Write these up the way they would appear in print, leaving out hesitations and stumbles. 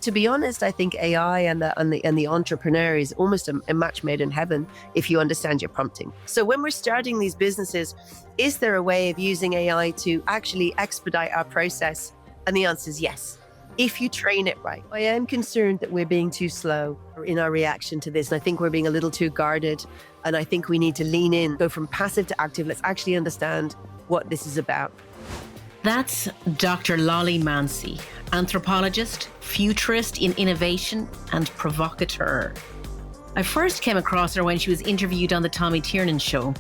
to be honest, I think AI and the entrepreneur is almost a match made in heaven if you understand your prompting. So when we're starting these businesses, is there a way of using AI to actually expedite our process? And the answer is yes, if you train it right. I am concerned that we're being too slow in our reaction to this. And I think we're being a little too guarded. And I think we need to lean in, go from passive to active. Let's actually understand what this is about. That's Dr. Lollie Mancey, anthropologist, futurist in innovation, and provocateur. I first came across her when she was interviewed on the Tommy Tiernan show.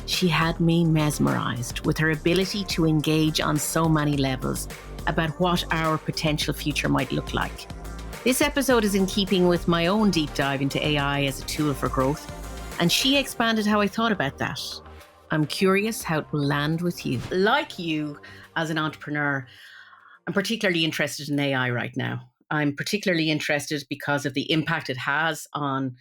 She had me mesmerised with her ability to engage on so many levels about what our potential future might look like. This episode is in keeping with my own deep dive into AI as a tool for growth, and she expanded how I thought about that. I'm curious how it will land with you. Like you, as an entrepreneur, I'm particularly interested in AI right now. I'm particularly interested because of the impact it has on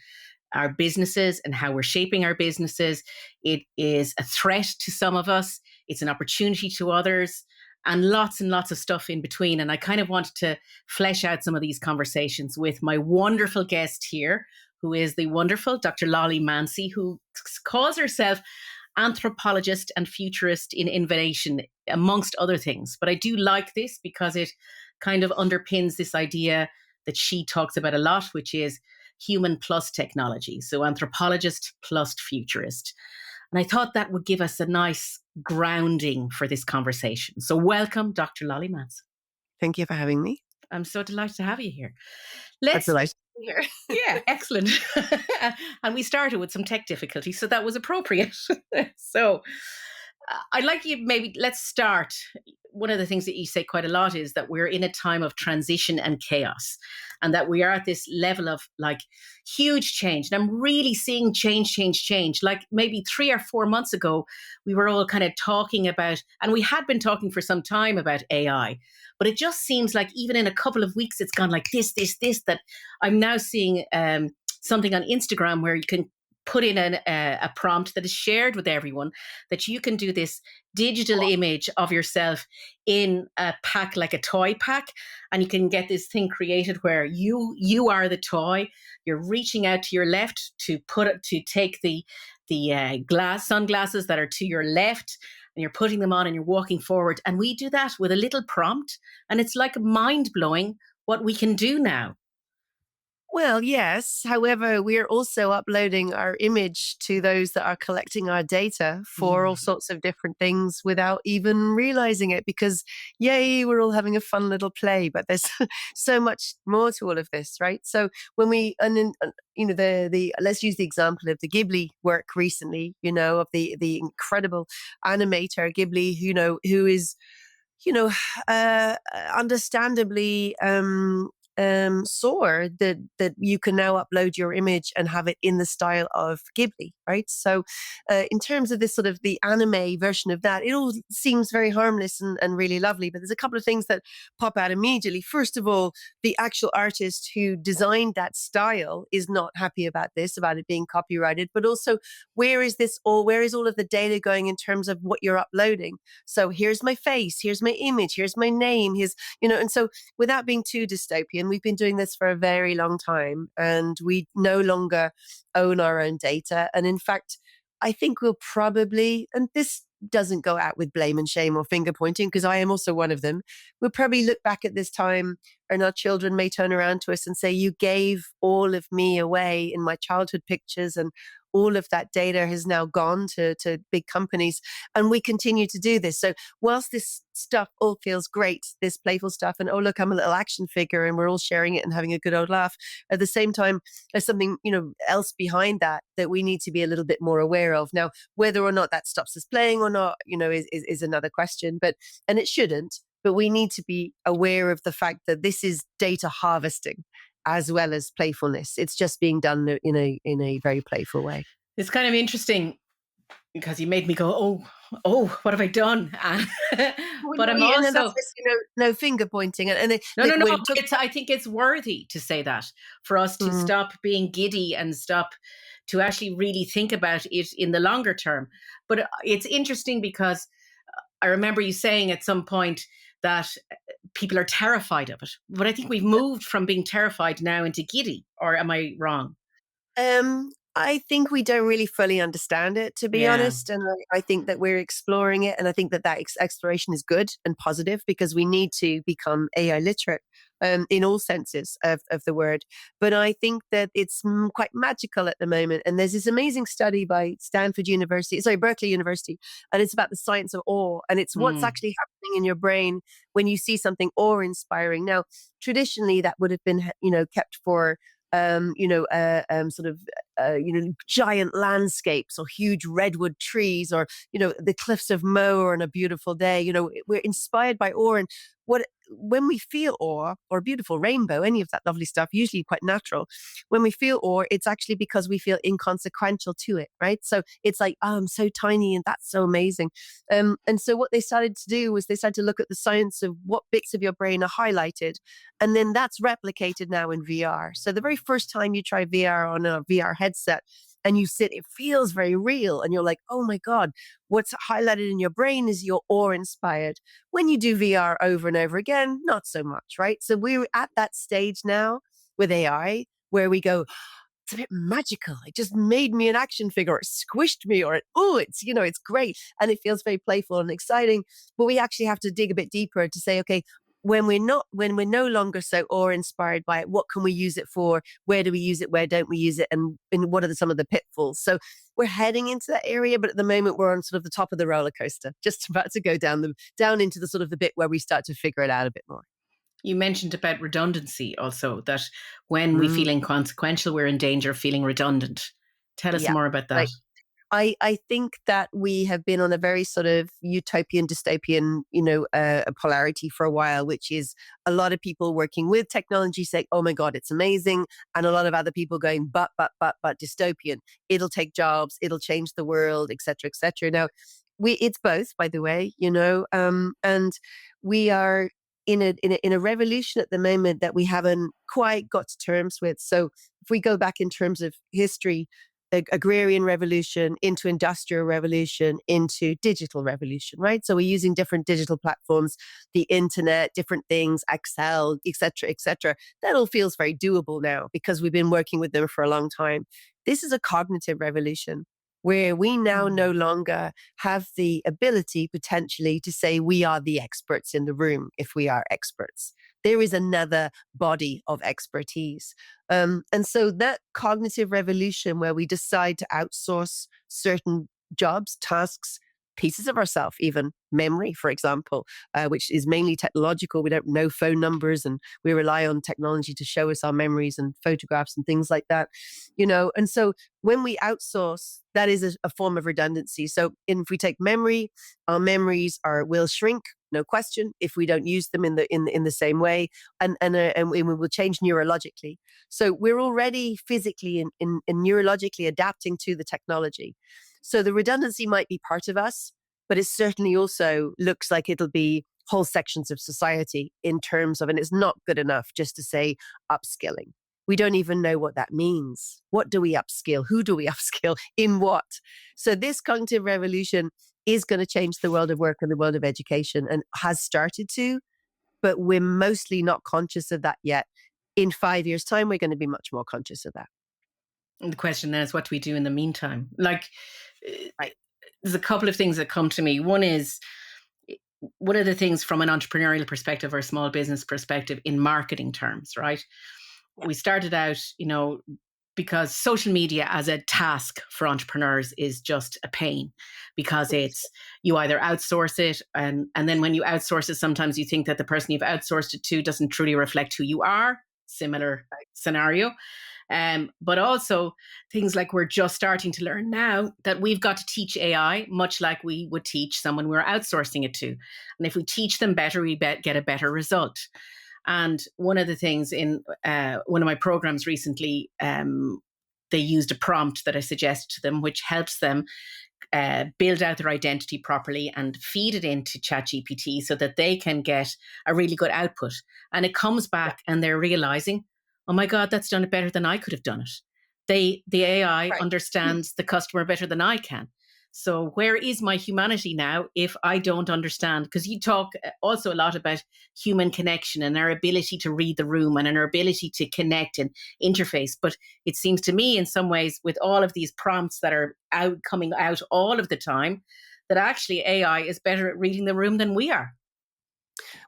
our businesses and how we're shaping our businesses. It is a threat to some of us. It's an opportunity to others, and lots of stuff in between. And I kind of wanted to flesh out some of these conversations with my wonderful guest here, who is the wonderful Dr. Lollie Mancey, who calls herself anthropologist and futurist in innovation, amongst other things. But I do like this because it kind of underpins this idea that she talks about a lot, which is human plus technology. So anthropologist plus futurist. And I thought that would give us a nice grounding for this conversation. So welcome, Dr. Lollie Mancey. Thank you for having me. I'm so delighted to have you here. That's delighted. Yeah, excellent. And we started with some tech difficulties, so that was appropriate. So I'd like you, maybe let's start. One of the things that you say quite a lot is that we're in a time of transition and chaos, and that we are at this level of like huge change. And I'm really seeing change. Like maybe 3 or 4 months ago, we were all kind of talking about, and we had been talking for some time about AI, but it just seems like even in a couple of weeks, it's gone like this, that I'm now seeing something on Instagram where you can put in a prompt that is shared with everyone, that you can do this digital image of yourself in a pack, like a toy pack, and you can get this thing created where you are the toy. You're reaching out to your left to take the sunglasses that are to your left, and you're putting them on and you're walking forward. And we do that with a little prompt, and it's like mind-blowing what we can do now. Well, yes. However, we are also uploading our image to those that are collecting our data for all sorts of different things without even realizing it, because yay, we're all having a fun little play, but there's so much more to all of this, right? So when let's use the example of the Ghibli work recently, of the incredible animator Ghibli, who is, understandably, sore that you can now upload your image and have it in the style of Ghibli, right? So in terms of this sort of the anime version of that, it all seems very harmless and really lovely, but there's a couple of things that pop out immediately. First of all, the actual artist who designed that style is not happy about it being copyrighted, but also where is all of the data going in terms of what you're uploading? So here's my face, here's my image, here's my name, and so without being too dystopian, we've been doing this for a very long time, and we no longer own our own data. And in fact, I think we'll probably, and this doesn't go out with blame and shame or finger pointing, because I am also one of them, we'll probably look back at this time, and our children may turn around to us and say, you gave all of me away in my childhood pictures, and all of that data has now gone to big companies, and we continue to do this. So whilst this stuff all feels great, this playful stuff, and oh look, I'm a little action figure, and we're all sharing it and having a good old laugh, at the same time, there's something else behind that we need to be a little bit more aware of. Now, whether or not that stops us playing or not, is another question. And it shouldn't. But we need to be aware of the fact that this is data harvesting as well as playfulness. It's just being done in a very playful way. It's kind of interesting because you made me go, oh, what have I done? But I'm also that's just, no finger pointing. And no. I think it's worthy to say that, for us to stop being giddy and stop to actually really think about it in the longer term. But it's interesting because I remember you saying at some point that people are terrified of it. But I think we've moved from being terrified now into giddy, or am I wrong? I think we don't really fully understand it, to be Yeah. honest. And I think that we're exploring it. And I think that exploration is good and positive because we need to become AI literate in all senses of the word. But I think that it's quite magical at the moment. And there's this amazing study by Berkeley University, and it's about the science of awe. And it's what's Mm. actually happening in your brain when you see something awe inspiring. Now, traditionally, that would have been, kept for sort of giant landscapes or huge redwood trees or, the cliffs of Moher on a beautiful day. We're inspired by awe. And when we feel awe or a beautiful rainbow, any of that lovely stuff, usually quite natural, when we feel awe, it's actually because we feel inconsequential to it, right? So it's like, oh, I'm so tiny and that's so amazing. And so what they started to do was they started to look at the science of what bits of your brain are highlighted. And then that's replicated now in VR. So the very first time you try VR on a VR headset and you sit, it feels very real. And you're like, oh my God, what's highlighted in your brain is your awe inspired. When you do VR over and over again, not so much, right? So we're at that stage now with AI where we go, it's a bit magical. It just made me an action figure, or it squished me, or it's great. And it feels very playful and exciting. But we actually have to dig a bit deeper to say, okay, when we're no longer so awe inspired by it, what can we use it for? Where do we use it? Where don't we use it? And what are some of the pitfalls? So we're heading into that area, but at the moment we're on sort of the top of the roller coaster, just about to go down into the sort of the bit where we start to figure it out a bit more. You mentioned about redundancy also, that when we Mm, feel inconsequential, we're in danger of feeling redundant. Tell us yeah. more about that. Like, I think that we have been on a very sort of utopian, dystopian, polarity for a while, which is a lot of people working with technology saying, oh my God, it's amazing. And a lot of other people going, but dystopian. It'll take jobs, it'll change the world, et cetera, et cetera. Now, it's both, by the way, and we are in a revolution at the moment that we haven't quite got to terms with. So if we go back in terms of history, agrarian revolution into industrial revolution into digital revolution, right? So we're using different digital platforms, the internet, different things, Excel, et cetera, et cetera. That all feels very doable now because we've been working with them for a long time. This is a cognitive revolution where we now no Mm. longer have the ability potentially to say we are the experts in the room if we are experts. There is another body of expertise. And so that cognitive revolution where we decide to outsource certain jobs, tasks, pieces of ourselves, even memory, for example, which is mainly technological. We don't know phone numbers and we rely on technology to show us our memories and photographs and things like that, And so when we outsource, that is a form of redundancy. So if we take memory, our memories will shrink, no question, if we don't use them in the same way, and we will change neurologically. So we're already physically and neurologically adapting to the technology. So the redundancy might be part of us, but it certainly also looks like it'll be whole sections of society in terms of, and it's not good enough just to say upskilling. We don't even know what that means. What do we upskill? Who do we upskill? In what? So this cognitive revolution is going to change the world of work and the world of education and has started to, but we're mostly not conscious of that yet. In 5 years' time, we're going to be much more conscious of that. And the question then is, what do we do in the meantime? Like, Right. there's a couple of things that come to me. One is, one of the things from an entrepreneurial perspective or small business perspective in marketing terms, right? Yeah. We started out, because social media as a task for entrepreneurs is just a pain, because it's, you either outsource it, and then when you outsource it, sometimes you think that the person you've outsourced it to doesn't truly reflect who you are. Similar scenario. But also things like we're just starting to learn now that we've got to teach AI much like we would teach someone we're outsourcing it to. And if we teach them better, we get a better result. And one of the things in one of my programs recently, they used a prompt that I suggested to them, which helps them build out their identity properly and feed it into ChatGPT so that they can get a really good output. And it comes back and they're realizing, oh my God, that's done it better than I could have done it. The AI Right. understands the customer better than I can. So where is my humanity now if I don't understand? Because you talk also a lot about human connection and our ability to read the room and our ability to connect and interface. But it seems to me in some ways with all of these prompts that are coming out all of the time, that actually AI is better at reading the room than we are.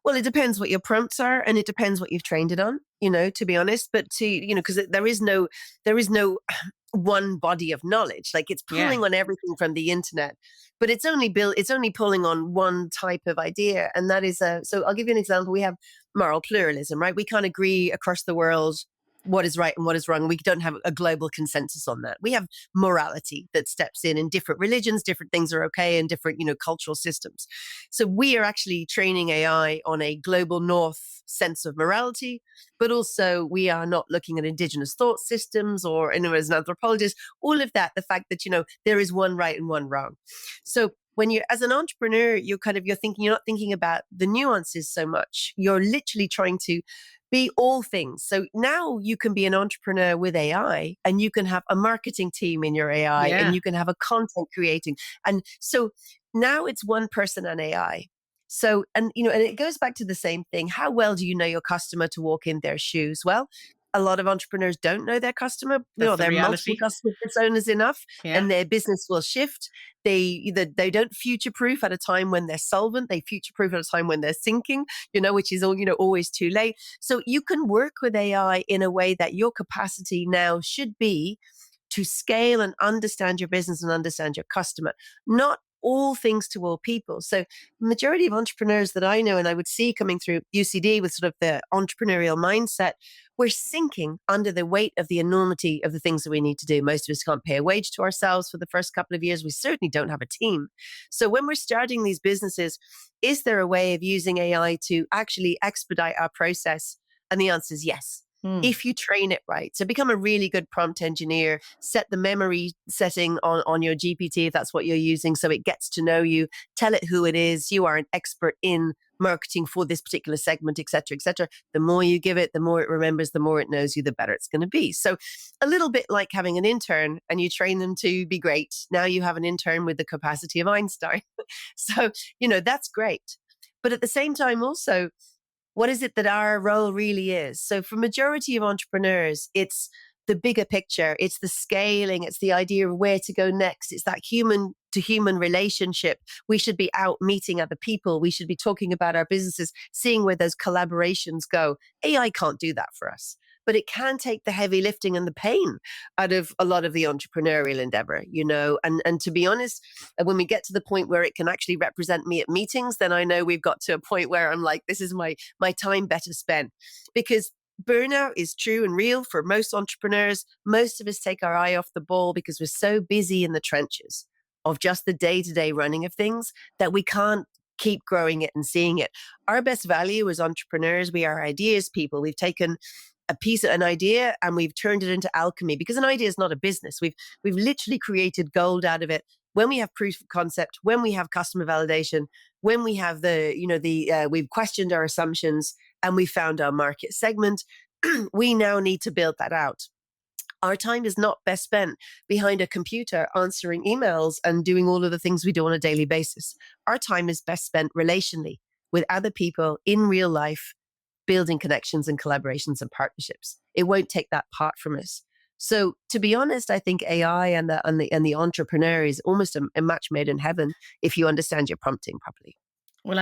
Well, it depends what your prompts are, and it depends what you've trained it on, to be honest. But because there is no one body of knowledge. Like, it's Yeah. pulling on everything from the internet, but it's only pulling on one type of idea. And that is so I'll give you an example. We have moral pluralism, right? We can't agree across the world what is right and what is wrong. We don't have a global consensus on that. We have morality that steps in different religions. Different things are okay in different, cultural systems. So we are actually training AI on a global north sense of morality, but also we are not looking at indigenous thought systems or, as an anthropologist, all of that, the fact that, there is one right and one wrong. So when you're, as an entrepreneur, you're not thinking about the nuances so much. You're literally trying to be all things. So now you can be an entrepreneur with AI, and you can have a marketing team in your AI, and Yeah. you can have a content creating. And so now it's one person and AI. So, and it goes back to the same thing. How well do you know your customer to walk in their shoes? Well, a lot of entrepreneurs don't know their customer. That's the They're multiple reality. customer personas enough, Yeah. and their business will shift. They don't future proof at a time when they're solvent. They future proof at a time when they're sinking. Which is always too late. So you can work with AI in a way that your capacity now should be to scale and understand your business and understand your customer, not all things to all people. So majority of entrepreneurs that I know and I would see coming through UCD with sort of the entrepreneurial mindset, we're sinking under the weight of the enormity of the things that we need to do. Most of us can't pay a wage to ourselves for the first couple of years. We certainly don't have a team. So when we're starting these businesses, is there a way of using AI to actually expedite our process? And the answer is yes, Hmm. if you train it right. So become a really good prompt engineer, set the memory setting on your GPT if that's what you're using, so it gets to know you, tell it who it is. You are an expert in marketing for this particular segment, et cetera, et cetera. The more you give it, the more it remembers, the more it knows you, the better it's going to be. So a little bit like having an intern and you train them to be great. Now you have an intern with the capacity of Einstein. So, that's great. But at the same time, also, what is it that our role really is? So for majority of entrepreneurs, it's the bigger picture, it's the scaling, it's the idea of where to go next, it's that human to human relationship. We should be out meeting other people. We should be talking about our businesses, seeing where those collaborations go. AI can't do that for us, but it can take the heavy lifting and the pain out of a lot of the entrepreneurial endeavor, and to be honest, when we get to the point where it can actually represent me at meetings, then I know we've got to a point where I'm like, this is my time better spent. Because burnout is true and real for most entrepreneurs. Most of us take our eye off the ball because we're so busy in the trenches of just the day-to-day running of things that we can't keep growing it and seeing it. Our best value as entrepreneurs, we are ideas people. We've taken a piece of an idea and we've turned it into alchemy, because an idea is not a business. We've literally created gold out of it. When we have proof of concept, when we have customer validation, when we have we've questioned our assumptions and we found our market segment, we now need to build that out. Our time is not best spent behind a computer answering emails and doing all of the things we do on a daily basis. Our time is best spent relationally with other people in real life, building connections and collaborations and partnerships. It won't take that part from us. So to be honest, I think AI and the entrepreneur is almost a match made in heaven if you understand your prompting properly. Well,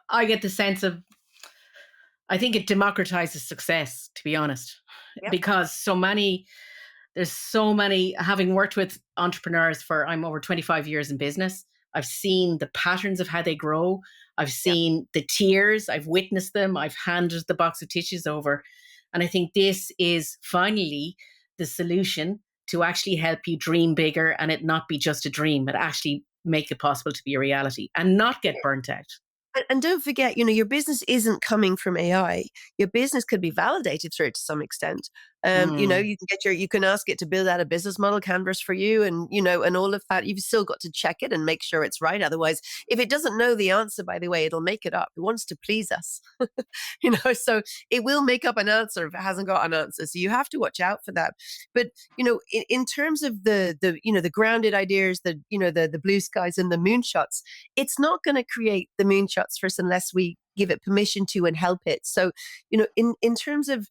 I get the sense of, I think it democratizes success, to be honest, Yep. because there's so many, having worked with entrepreneurs for, I'm over 25 years in business. I've seen the patterns of how they grow. I've Yep. seen the tears. I've witnessed them. I've handed the box of tissues over. And I think this is finally the solution to actually help you dream bigger and it not be just a dream, but actually make it possible to be a reality and not get burnt out. And don't forget, your business isn't coming from AI. Your business could be validated through it to some extent, Mm. You can ask it to build out a business model canvas for you, and and all of that. You've still got to check it and make sure it's right. Otherwise, if it doesn't know the answer, by the way, it'll make it up. It wants to please us. So it will make up an answer if it hasn't got an answer. So you have to watch out for that. But in terms of the grounded ideas, the blue skies and the moonshots, it's not going to create the moonshots for us unless we give it permission to and help it. So in terms of,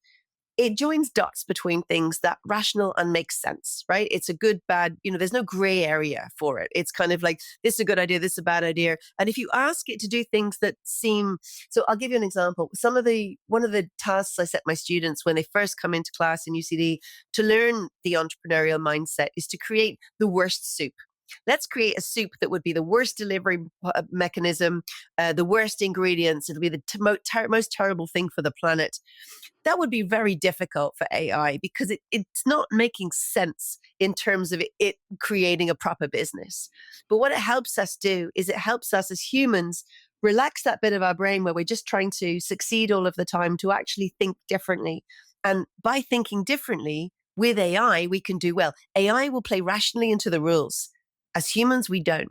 it joins dots between things that rational and makes sense, right? It's a good, bad, there's no gray area for it. It's kind of like, this is a good idea, this is a bad idea. And if you ask it to do things that seem, so I'll give you an example. One of the tasks I set my students when they first come into class in UCD to learn the entrepreneurial mindset is to create the worst soup. Let's create a soup that would be the worst delivery mechanism, the worst ingredients. It'll be the most terrible thing for the planet. That would be very difficult for AI because it's not making sense in terms of it creating a proper business. But what it helps us do is it helps us as humans relax that bit of our brain where we're just trying to succeed all of the time to actually think differently. And by thinking differently with AI, we can do well. AI will play rationally into the rules. As humans, we don't.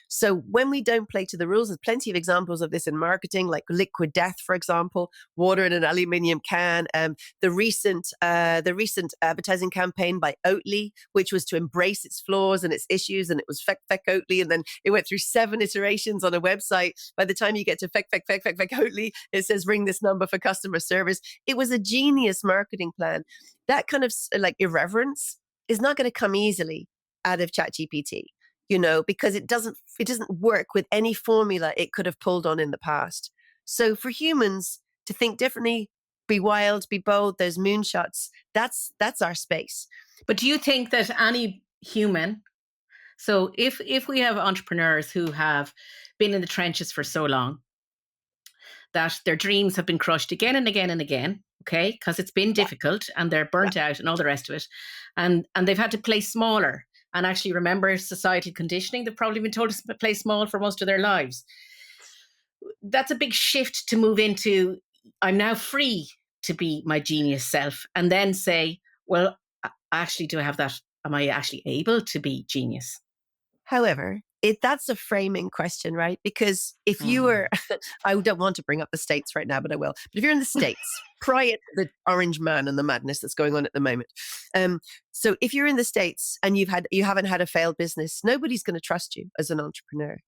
So when we don't play to the rules, there's plenty of examples of this in marketing, like liquid death, for example, water in an aluminium can. The recent advertising campaign by Oatly, which was to embrace its flaws and its issues, and it was feck Oatly, and then it went through 7 iterations on a website. By the time you get to feck Oatly, it says ring this number for customer service. It was a genius marketing plan. That kind of like irreverence is not going to come easily out of ChatGPT. Because it doesn't work with any formula it could have pulled on in the past. So for humans to think differently, be wild, be bold, those moonshots, that's our space. But do you think that any human, so if we have entrepreneurs who have been in the trenches for so long, that their dreams have been crushed again and again and again, okay, because it's been difficult and they're burnt out and all the rest of it, and they've had to play smaller. And actually, remember societal conditioning, they've probably been told to play small for most of their lives. That's a big shift to move into, I'm now free to be my genius self, and then say, well, actually, do I have that? Am I actually able to be genius? However, that's a framing question, right? Because if you were, I don't want to bring up the States right now, but I will. But if you're in the States, prior to the orange man and the madness that's going on at the moment. So if you're in the States and you haven't had a failed business, nobody's going to trust you as an entrepreneur.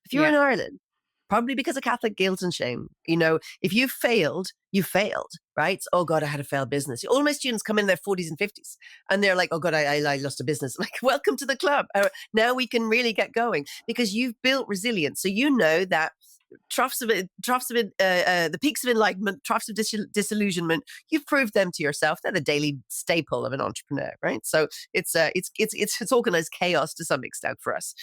If you're in Ireland, probably because of Catholic guilt and shame, if you failed, right? Oh God, I had a failed business. All my students come in their 40s and 50s and they're like, oh God, I lost a business. I'm like, welcome to the club. Now we can really get going because you've built resilience. So you know that the peaks of enlightenment, troughs of disillusionment, you've proved them to yourself. They're the daily staple of an entrepreneur, right? So it's organized chaos to some extent for us.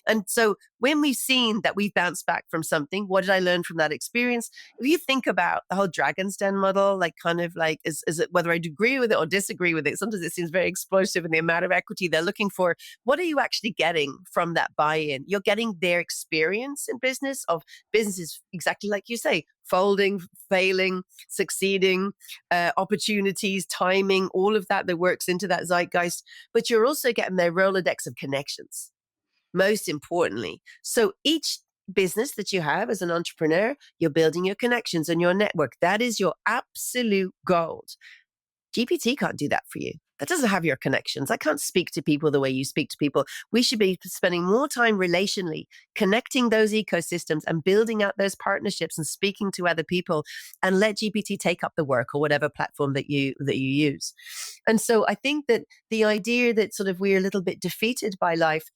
And so when we've seen that we've bounced back from something, what did I learn from that experience? If you think about the whole Dragon's Den model, like kind of like, is it whether I agree with it or disagree with it? Sometimes it seems very explosive in the amount of equity they're looking for. What are you actually getting from that buy-in? You're getting their experience in business is exactly like you say, folding, failing, succeeding, opportunities, timing, all of that works into that zeitgeist. But you're also getting their Rolodex of connections, most importantly. So each business that you have as an entrepreneur, you're building your connections and your network. That is your absolute gold. GPT can't do that for you. That doesn't have your connections. I can't speak to people the way you speak to people. We should be spending more time relationally, connecting those ecosystems and building out those partnerships and speaking to other people, and let GPT take up the work or whatever platform that you use. And so I think that the idea that sort of we're a little bit defeated by life,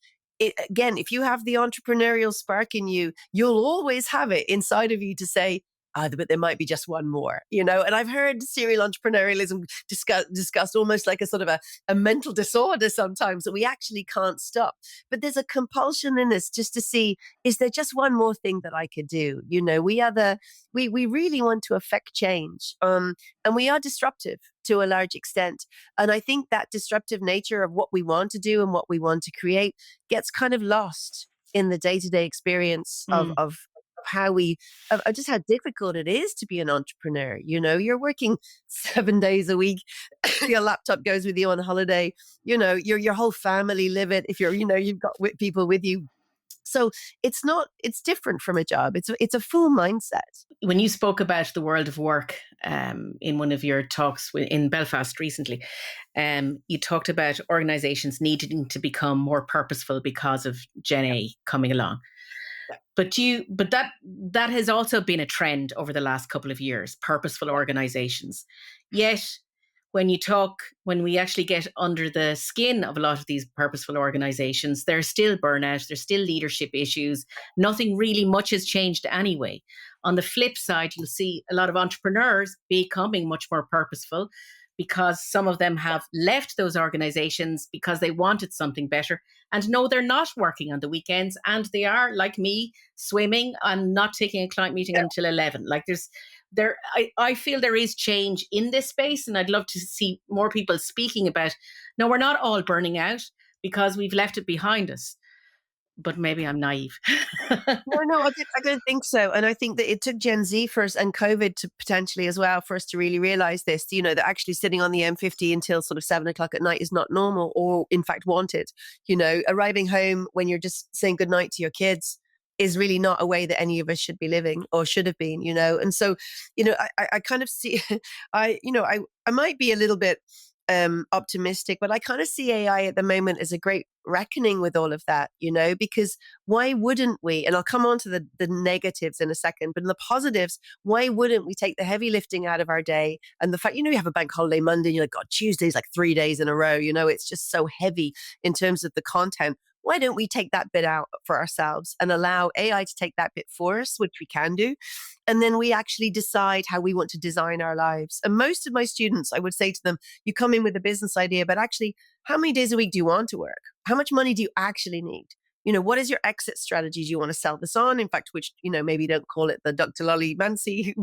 again, if you have the entrepreneurial spark in you, you'll always have it inside of you to say, but there might be just one more, And I've heard serial entrepreneurialism discussed almost like a sort of a mental disorder sometimes that we actually can't stop. But there's a compulsion in us just to see, is there just one more thing that I could do? We really want to affect change. And we are disruptive to a large extent. And I think that disruptive nature of what we want to do and what we want to create gets kind of lost in the day-to-day experience of just how difficult it is to be an entrepreneur. You're working 7 days a week. Your laptop goes with you on holiday. Your whole family live it. If you've got people with you. So it's different from a job. It's a full mindset. When you spoke about the world of work in one of your talks in Belfast recently, you talked about organizations needing to become more purposeful because of Gen A coming along. But that has also been a trend over the last couple of years, purposeful organizations. Yet when we actually get under the skin of a lot of these purposeful organizations, there's still burnout, there's still leadership issues. Nothing really much has changed anyway. On the flip side, you'll see a lot of entrepreneurs becoming much more purposeful because some of them have left those organizations because they wanted something better. And no, they're not working on the weekends. And they are, like me, swimming and not taking a client meeting until 11. Like I feel there is change in this space. And I'd love to see more people speaking about, no, we're not all burning out because we've left it behind us. But maybe I'm naive. No, I don't think so. And I think that it took Gen Z first and COVID to potentially as well for us to really realize this, that actually sitting on the M50 until sort of 7 o'clock at night is not normal or in fact wanted. Arriving home when you're just saying goodnight to your kids is really not a way that any of us should be living or should have been, And so, I kind of see, I might be a little bit optimistic, but I kind of see AI at the moment as a great reckoning with all of that, because why wouldn't we? And I'll come on to the negatives in a second, but in the positives, why wouldn't we take the heavy lifting out of our day? And the fact, you have a bank holiday Monday, and you're like, God, Tuesday's like 3 days in a row, it's just so heavy in terms of the content. Why don't we take that bit out for ourselves and allow AI to take that bit for us, which we can do? And then we actually decide how we want to design our lives. And most of my students, I would say to them, you come in with a business idea, but actually, how many days a week do you want to work? How much money do you actually need? What is your exit strategy? Do you want to sell this on? In fact, which, maybe don't call it the Dr. Lollie Mancey,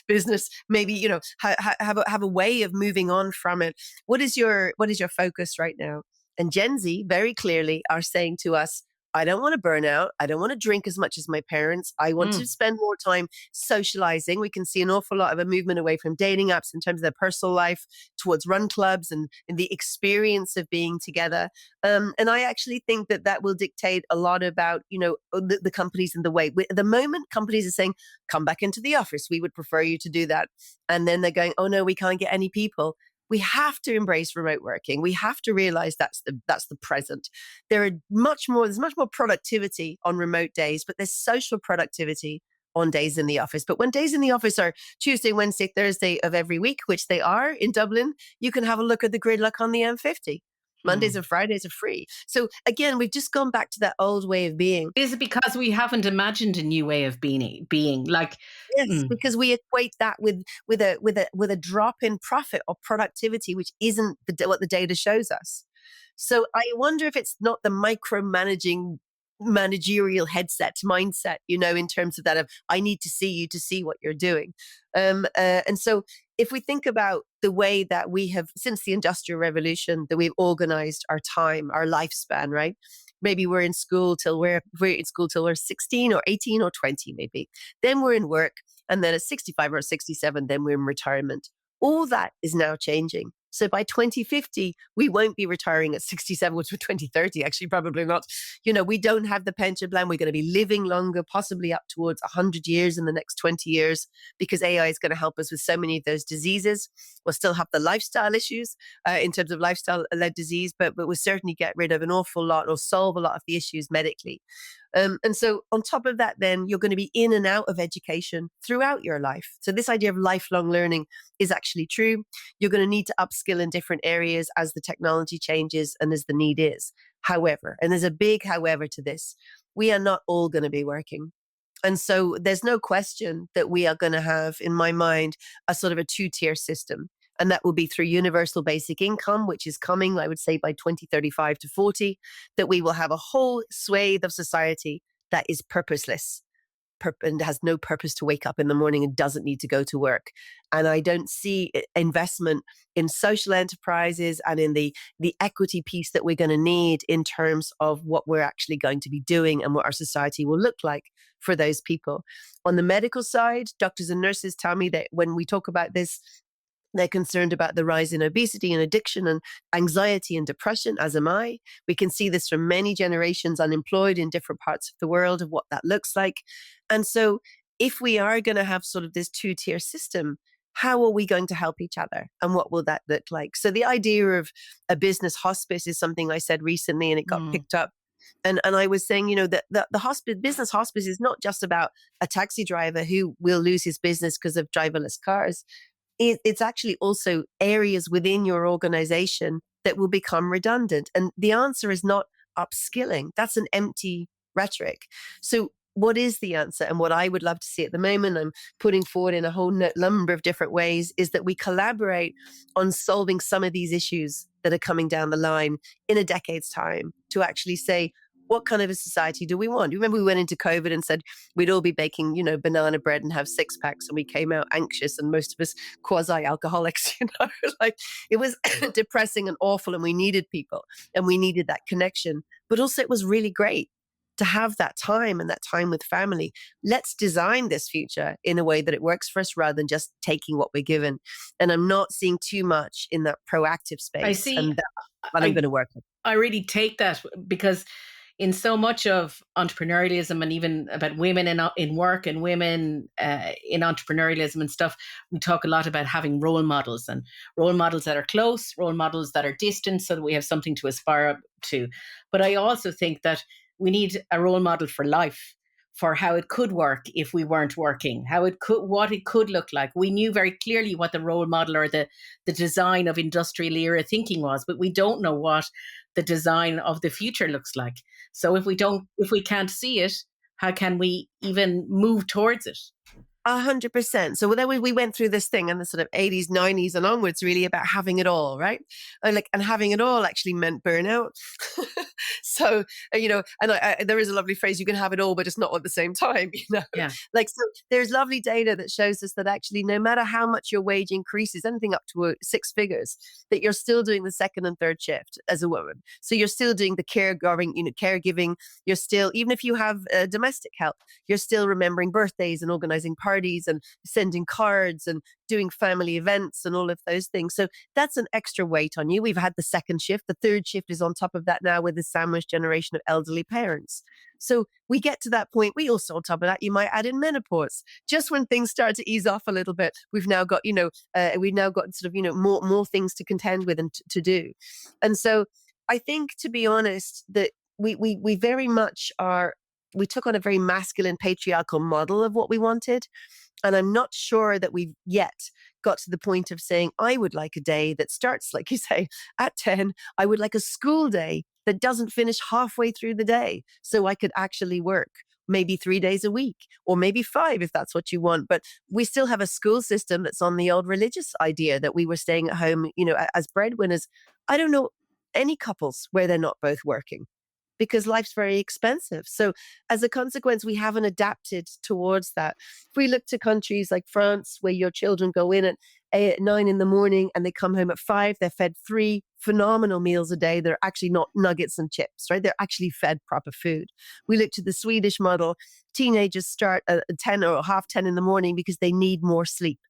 business. Maybe, have a way of moving on from it. What is your focus right now? And Gen Z very clearly are saying to us, I don't want to burn out. I don't want to drink as much as my parents. I want to spend more time socializing. We can see an awful lot of a movement away from dating apps in terms of their personal life towards run clubs and the experience of being together. And I actually think that will dictate a lot about, the companies and the way. At the moment, companies are saying, come back into the office. We would prefer you to do that. And then they're going, oh no, we can't get any people. We have to embrace remote working. We have to realize that's the present. There's much more productivity on remote days, but there's social productivity on days in the office. But when days in the office are Tuesday, Wednesday, Thursday of every week, which they are in Dublin, you can have a look at the gridlock on the M50. Mondays and Fridays are free. So again, we've just gone back to that old way of being. Is it because we haven't imagined a new way of being? Like, yes, because we equate that with a drop in profit or productivity, which isn't what the data shows us. So I wonder if it's not the micromanaging managerial mindset, in terms of that of I need to see you to see what you're doing. And so if we think about the way that we have, since the Industrial Revolution, that we've organized our time, our lifespan, right? Maybe we're in school till we're 16 or 18 or 20, maybe. Then we're in work. And then at 65 or 67, then we're in retirement. All that is now changing. So by 2050, we won't be retiring at 67, which was 2030, actually, probably not. We don't have the pension plan. We're going to be living longer, possibly up towards 100 years in the next 20 years, because AI is going to help us with so many of those diseases. We'll still have the lifestyle issues in terms of lifestyle-led disease, but we'll certainly get rid of an awful lot or solve a lot of the issues medically. And so on top of that, then you're going to be in and out of education throughout your life. So this idea of lifelong learning is actually true. You're going to need to upskill in different areas as the technology changes and as the need is. However, and there's a big however to this, we are not all going to be working. And so there's no question that we are going to have, in my mind, a sort of a two-tier system. And that will be through universal basic income, which is coming, I would say, by 2035 to 40, that we will have a whole swathe of society that is purposeless. and has no purpose to wake up in the morning and doesn't need to go to work. And I don't see investment in social enterprises and in the equity piece that we're going to need in terms of what we're actually going to be doing and what our society will look like for those people. On the medical side, doctors and nurses tell me that when we talk about this, they're concerned about the rise in obesity and addiction and anxiety and depression, as am I. We can see this from many generations unemployed in different parts of the world of what that looks like. And so if we are going to have sort of this two-tier system, how are we going to help each other? And what will that look like? So the idea of a business hospice is something I said recently, and it got picked up. And I was saying, that the business hospice is not just about a taxi driver who will lose his business because of driverless cars. It's actually also areas within your organization that will become redundant. And the answer is not upskilling. That's an empty rhetoric. So what is the answer? And what I would love to see at the moment, I'm putting forward in a whole number of different ways, is that we collaborate on solving some of these issues that are coming down the line in a decade's time, to actually say, what kind of a society do we want? You remember we went into COVID and said we'd all be baking, banana bread and have six packs, and we came out anxious and most of us quasi-alcoholics, like it was depressing and awful, and we needed people and we needed that connection. But also it was really great to have that time and that time with family. Let's design this future in a way that it works for us rather than just taking what we're given. And I'm not seeing too much in that proactive space. I see. And that I'm going to work on. I really take that, because in so much of entrepreneurialism, and even about women in work and women in entrepreneurialism and stuff, we talk a lot about having role models, and role models that are close, role models that are distant, so that we have something to aspire to. But I also think that we need a role model for life, for how it could work if we weren't working, what it could look like. We knew very clearly what the role model or the design of industrial era thinking was, but we don't know what the design of the future looks like. So if we can't see it, how can we even move towards it? 100%. So then we went through this thing in the sort of 80s, 90s and onwards, really about having it all, right? And having it all actually meant burnout. So, there is a lovely phrase, you can have it all, but it's not at the same time, Yeah. So there's lovely data that shows us that actually no matter how much your wage increases, anything up to six figures, that you're still doing the second and third shift as a woman. So you're still doing the caregiving, you're still, even if you have domestic help, you're still remembering birthdays and organizing parties and sending cards and doing family events and all of those things. So that's an extra weight on you. We've had the second shift. The third shift is on top of that now with the sandwich generation of elderly parents. So we get to that point. We also, on top of that, you might add in menopause. Just when things start to ease off a little bit, we've now got, sort of, more things to contend with and to do. And so I think, to be honest, that we very much we took on a very masculine patriarchal model of what we wanted. And I'm not sure that we've yet got to the point of saying, I would like a day that starts, like you say, at 10. I would like a school day that doesn't finish halfway through the day, so I could actually work maybe 3 days a week, or maybe 5 if that's what you want. But we still have a school system that's on the old religious idea that we were staying at home, as breadwinners. I don't know any couples where they're not both working, because life's very expensive. So as a consequence, we haven't adapted towards that. If we look to countries like France, where your children go in at 9 in the morning and they come home at 5, they're fed 3 phenomenal meals a day. They're actually not nuggets and chips, right? They're actually fed proper food. We look to the Swedish model. Teenagers start at 10 or half 10 in the morning because they need more sleep.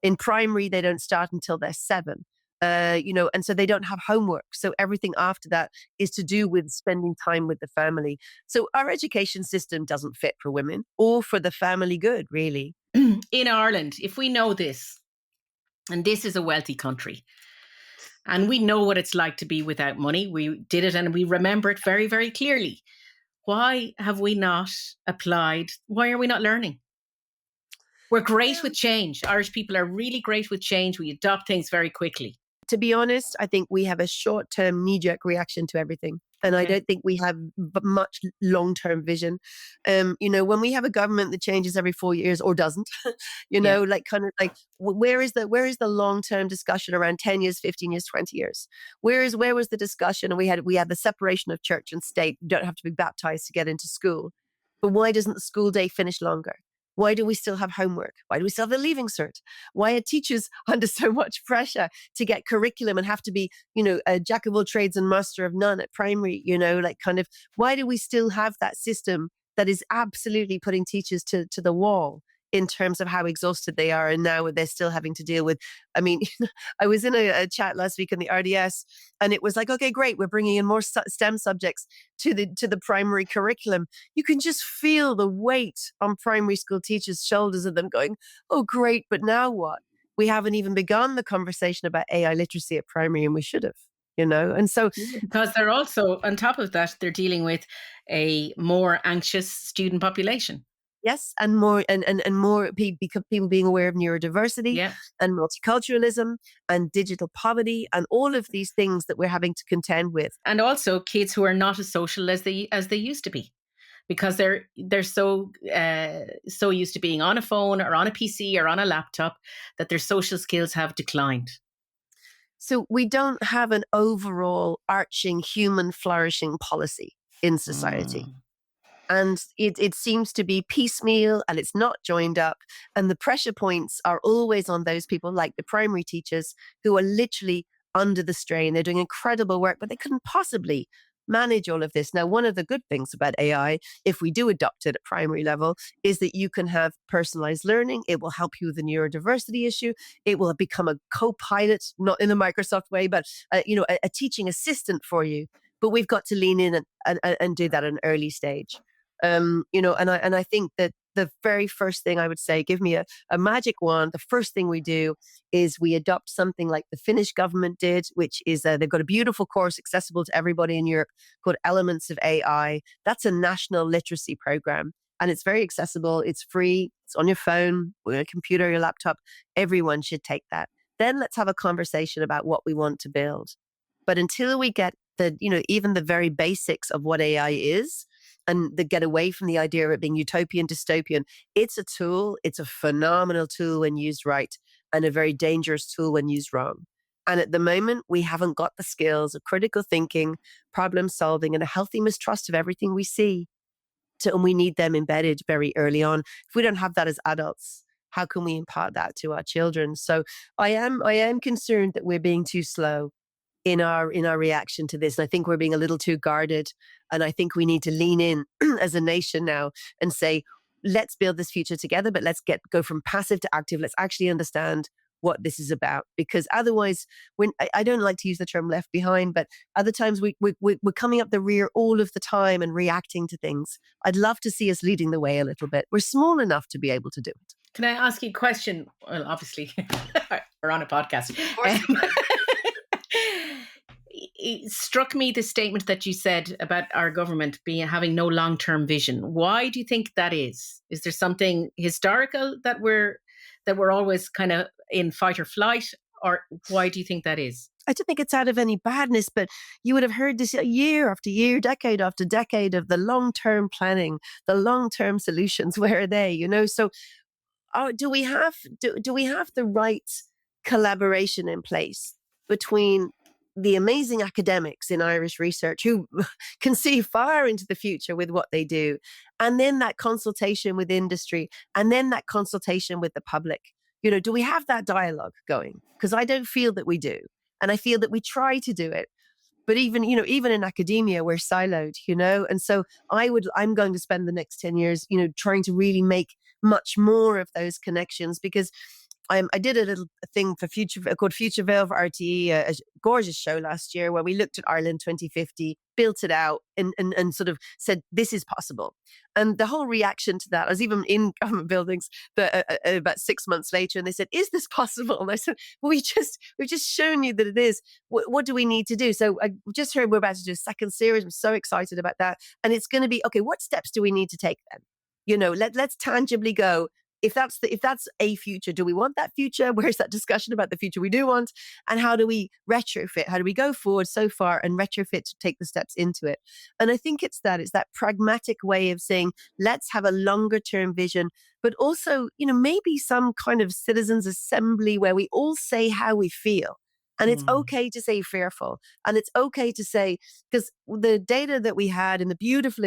In primary, they don't start until they're 7. And so they don't have homework. So everything after that is to do with spending time with the family. So our education system doesn't fit for women or for the family good, really. In Ireland, if we know this, and this is a wealthy country, and we know what it's like to be without money, we did it and we remember it very, very clearly. Why have we not applied? Why are we not learning? We're great with change. Irish people are really great with change. We adopt things very quickly. To be honest, I think we have a short-term knee-jerk reaction to everything. And I don't think we have much long-term vision. When we have a government that changes every 4 years or doesn't, where is the long-term discussion around 10 years, 15 years, 20 years? Where was the discussion? And we had the separation of church and state. You don't have to be baptized to get into school. But why doesn't the school day finish longer? Why do we still have homework? Why do we still have the leaving cert? Why are teachers under so much pressure to get curriculum and have to be, a jack of all trades and master of none at primary, like kind of, why do we still have that system that is absolutely putting teachers to the wall in terms of how exhausted they are? And now they're still having to deal with, I mean, I was in a chat last week in the RDS, and it was like, okay, great, we're bringing in more STEM subjects to the primary curriculum. You can just feel the weight on primary school teachers' shoulders of them going, oh, great, but now what? We haven't even begun the conversation about AI literacy at primary, and we should have, And so, Because they're also, on top of that, they're dealing with a more anxious student population. yes, and more and more people being aware of neurodiversity Yeah. and multiculturalism and digital poverty and all of these things that we're having to contend with. And also kids who are not as social as they used to be, because they're so used to being on a phone or on a PC or on a laptop that their social skills have declined. So we don't have an overall arching human flourishing policy in society. And it seems to be piecemeal, and it's not joined up. And the pressure points are always on those people like the primary teachers who are literally under the strain. They're doing incredible work, but they couldn't possibly manage all of this. Now, one of the good things about AI, if we do adopt it at primary level, is that you can have personalized learning. It will help you with the neurodiversity issue. It will become a co-pilot, not in a Microsoft way, but a teaching assistant for you. But we've got to lean in and do that at an early stage. And I think that the very first thing I would say, give me a magic wand. The first thing we do is we adopt something like the Finnish government did, which is they've got a beautiful course accessible to everybody in Europe called Elements of AI. That's a national literacy program, and it's very accessible. It's free. It's on your phone, your computer, your laptop. Everyone should take that. Then let's have a conversation about what we want to build. But until we get even the very basics of what AI is, and get away from the idea of it being utopian, dystopian. It's a tool. It's a phenomenal tool when used right, and a very dangerous tool when used wrong. And at the moment, we haven't got the skills of critical thinking, problem solving, and a healthy mistrust of everything we see. And we need them embedded very early on. If we don't have that as adults, how can we impart that to our children? So I am concerned that we're being too slow in our reaction to this. And I think we're being a little too guarded. And I think we need to lean in as a nation now and say, let's build this future together, but let's go from passive to active. Let's actually understand what this is about. Because otherwise, I don't like to use the term left behind, but other times we're coming up the rear all of the time and reacting to things. I'd love to see us leading the way a little bit. We're small enough to be able to do it. Can I ask you a question? Well, obviously, we're on a podcast. Of course. It struck me the statement that you said about our government having no long-term vision. Why do you think that is? Is there something historical that we're always kind of in fight or flight, or why do you think that is? I don't think it's out of any badness, but you would have heard this year after year, decade after decade of the long-term planning, the long-term solutions. Where are they? So do we have the right collaboration in place between the amazing academics in Irish research who can see far into the future with what they do, and then that consultation with industry, and then that consultation with the public? Do we have that dialogue going? Because I don't feel that we do. And I feel that we try to do it. But even in academia, we're siloed, and so I'm going to spend the next 10 years, trying to really make much more of those connections, because I did a little thing for called Future Veil for RTE, a gorgeous show last year where we looked at Ireland 2050, built it out, and sort of said, this is possible. And the whole reaction to that, I was even in government buildings about 6 months later, and they said, is this possible? And I said, well, we've just shown you that it is. What do we need to do? So I just heard we're about to do a second series. I'm so excited about that. And it's going to be, okay, what steps do we need to take then? Let's tangibly go. If that's a future, do we want that future? Where's that discussion about the future we do want? And how do we retrofit? How do we go forward so far and retrofit to take the steps into it? And I think it's that pragmatic way of saying, let's have a longer term vision, but also, maybe some kind of citizens assembly where we all say how we feel. And it's okay to say fearful. And it's okay to say, because the data that we had and the beautiful,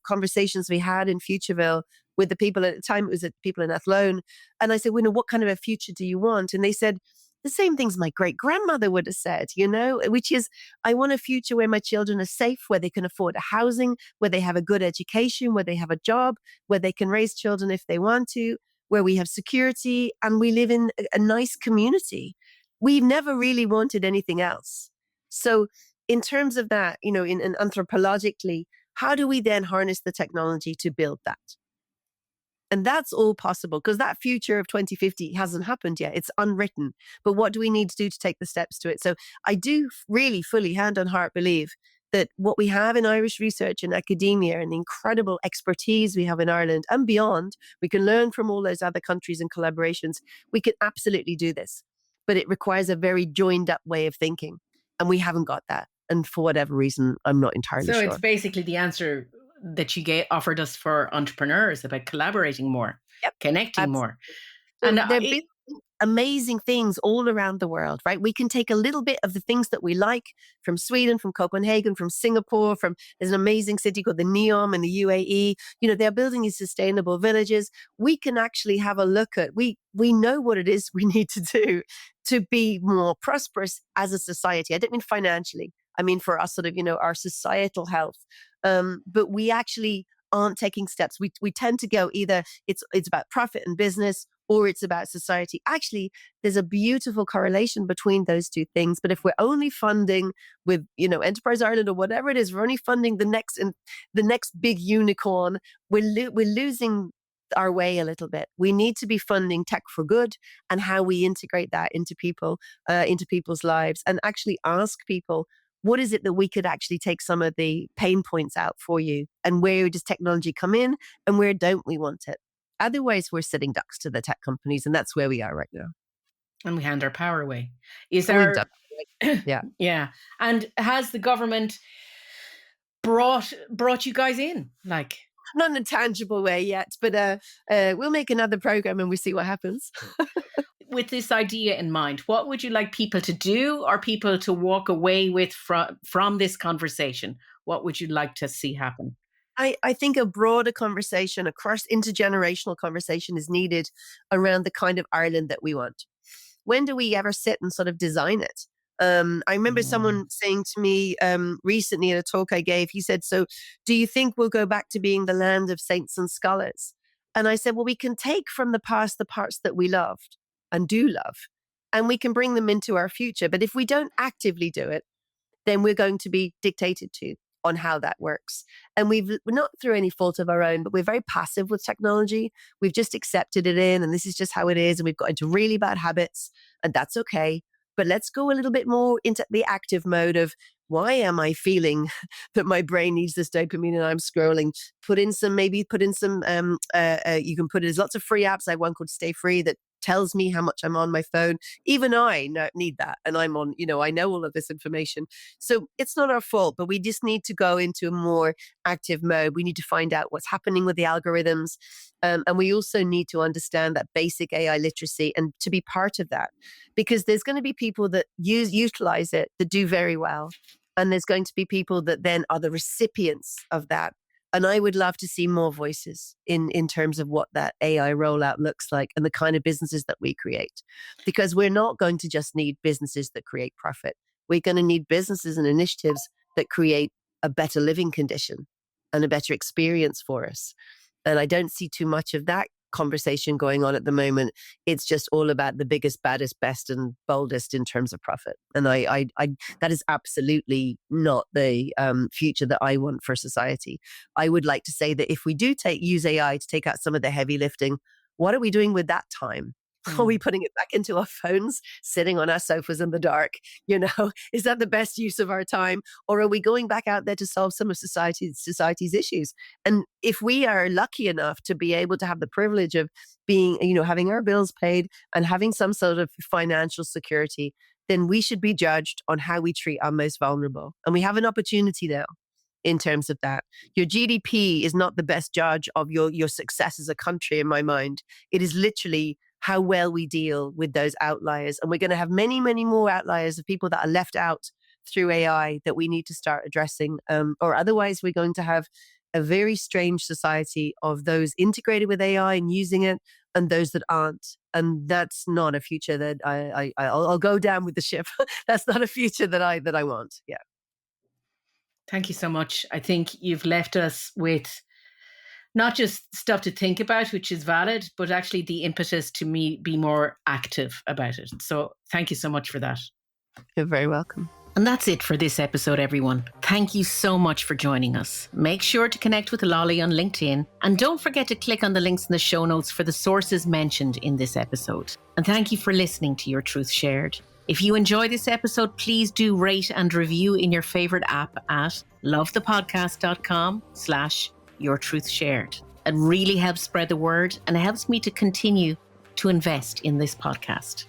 conversations we had in Futureville with the people at the time. It was the people in Athlone. And I said, well, what kind of a future do you want? And they said, the same things my great grandmother would have said, which is, I want a future where my children are safe, where they can afford a housing, where they have a good education, where they have a job, where they can raise children if they want to, where we have security and we live in a nice community. We've never really wanted anything else. So in terms of that, in anthropologically, how do we then harness the technology to build that? And that's all possible because that future of 2050 hasn't happened yet. It's unwritten. But what do we need to do to take the steps to it? So I do really fully hand on heart believe that what we have in Irish research and academia and the incredible expertise we have in Ireland and beyond, we can learn from all those other countries and collaborations. We can absolutely do this, but it requires a very joined up way of thinking. And we haven't got that. And for whatever reason, I'm not entirely So sure. it's basically the answer that you offered us for entrepreneurs about collaborating more, Yep, connecting absolutely. more. So And they're building amazing things all around the world, right? We can take a little bit of the things that we like from Sweden, from Copenhagen, from Singapore, there's an amazing city called the Neom in the UAE. They're building these sustainable villages. We can actually have a look at, we know what it is we need to do to be more prosperous as a society. I don't mean financially. I mean for us sort of, our societal health. But we actually aren't taking steps. We tend to go either it's about profit and business or it's about society. Actually, there's a beautiful correlation between those two things. But if we're only funding with, Enterprise Ireland or whatever it is, we're only funding the next big unicorn, we're losing our way a little bit. We need to be funding tech for good and how we integrate that into people's lives and actually ask people, what is it that we could actually take some of the pain points out for you? And where does technology come in and where don't we want it? Otherwise, we're sitting ducks to the tech companies, and that's where we are right now. And we hand our power away. Is And we've there, done yeah. yeah. And has the government brought you guys in? Like, Not in a tangible way yet, but we'll make another program and we see what happens. with this idea in mind, what would you like people to do or people to walk away with from this conversation? What would you like to see happen? I think a broader conversation, a intergenerational conversation is needed around the kind of Ireland that we want. When do we ever sit and sort of design it? I remember someone saying to me recently in a talk I gave, he said, so do you think we'll go back to being the land of saints and scholars? And I said, well, we can take from the past the parts that we loved and do love, and we can bring them into our future. But if we don't actively do it, then we're going to be dictated to on how that works. And we're not through any fault of our own, but we're very passive with technology. We've just accepted it in, and this is just how it is. And we've got into really bad habits, and that's okay. But let's go a little bit more into the active mode of, why am I feeling that my brain needs this dopamine and I'm scrolling? Put in some, you can put in, there's lots of free apps. I have one called Stay Free that tells me how much I'm on my phone. Even I need that. And I'm on, I know all of this information. So it's not our fault, but we just need to go into a more active mode. We need to find out what's happening with the algorithms. And we also need to understand that basic AI literacy and to be part of that, because there's going to be people that utilize it, that do very well. And there's going to be people that then are the recipients of that. And I would love to see more voices in terms of what that AI rollout looks like and the kind of businesses that we create. Because we're not going to just need businesses that create profit. We're going to need businesses and initiatives that create a better living condition and a better experience for us. And I don't see too much of that conversation going on at the moment. It's just all about the biggest, baddest, best, and boldest in terms of profit. And I that is absolutely not the future that I want for society. I would like to say that if we do use AI to take out some of the heavy lifting, what are we doing with that time? Are we putting it back into our phones, sitting on our sofas in the dark? Is that the best use of our time? Or are we going back out there to solve some of society's issues? And if we are lucky enough to be able to have the privilege of being, having our bills paid and having some sort of financial security, then we should be judged on how we treat our most vulnerable. And we have an opportunity now in terms of that. Your GDP is not the best judge of your success as a country, in my mind. It is literally how well we deal with those outliers. And we're going to have many, many more outliers of people that are left out through AI that we need to start addressing. Or otherwise we're going to have a very strange society of those integrated with AI and using it and those that aren't. And that's not a future that I'll go down with the ship. That's not a future that I want. Yeah. Thank you so much. I think you've left us with not just stuff to think about, which is valid, but actually the impetus to me be more active about it. So thank you so much for that. You're very welcome. And that's it for this episode, everyone. Thank you so much for joining us. Make sure to connect with Lollie on LinkedIn, and don't forget to click on the links in the show notes for the sources mentioned in this episode. And thank you for listening to Your Truth Shared. If you enjoy this episode, please do rate and review in your favorite app at lovethepodcast.com/yourtruthshared. It really helps spread the word, and it helps me to continue to invest in this podcast.